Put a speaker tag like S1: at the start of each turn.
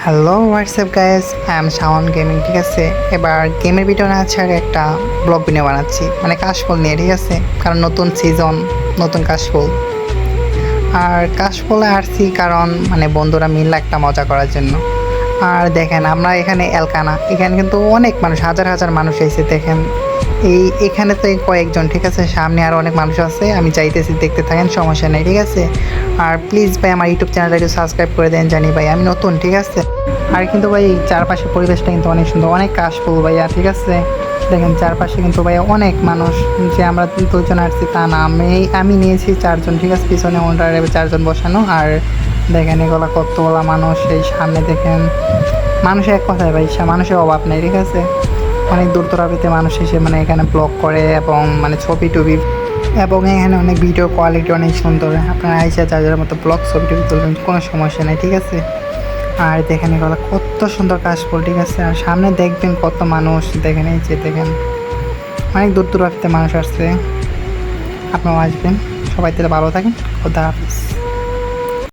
S1: Hello WhatsApp guys, I am Shaon gaming. ঠিক আছে, এবার গেমের ভিডিও না ছাড়া একটা ব্লগ ভিডিও বানাচ্ছি, মানে কাশফুল নিয়ে। ঠিক আছে, কারণ নতুন সিজন, নতুন কাশফুল। আর কাশফুলে আসছি কারণ মানে বন্ধুরা মিলে একটা মজা করার জন্য। আর দেখেন আমরা এখানে এলকানা, এখানে কিন্তু অনেক মানুষ, হাজার হাজার মানুষ এসে দেখেন। এখানে তো কয়েকজন, ঠিক আছে, সামনে আরও অনেক মানুষ আছে, আমি চাইতেছি, দেখতে থাকেন, সমস্যা নেই। ঠিক আছে, আর প্লিজ ভাই আমার ইউটিউব চ্যানেলটা একটু সাবস্ক্রাইব করে দেন, জানি ভাই আমি নতুন। ঠিক আছে, আর কিন্তু ভাই চারপাশের পরিবেশটা কিন্তু অনেক সুন্দর, অনেক কাশফুল ভাইয়া। ঠিক আছে, দেখেন চারপাশে কিন্তু ভাইয়া অনেক মানুষ। যে আমরা দুজন আসছি তা না, আমি নিয়েছি চারজন। ঠিক আছে, পিছনে ওনারা চারজন বসানো। আর দেখেন এগুলো কতগুলা মানুষ, এই সামনে দেখেন মানুষের, এক কথায় ভাই মানুষের অভাব নেই। ঠিক আছে, অনেক দূর দূরান্তে মানুষ এসে মানে এখানে ব্লগ করে এবং মানে ছবি টবি, এবং এখানে অনেক ভিডিও কোয়ালিটি অনেক সুন্দর। আপনারা আইসা যার মতো ব্লগ ছবি টবি তুলবেন, কোনো সমস্যা নেই। ঠিক আছে, আর দেখেন এগুলো কত সুন্দর কাশফুল। ঠিক আছে, আর সামনে দেখবেন কত মানুষ, দেখেন এই যে দেখেন অনেক দূর দূরান্তে মানুষ আসছে। আপনারাও আসবেন, সবাই তাহলে ভালো থাকেন। খোদা হাফিজ।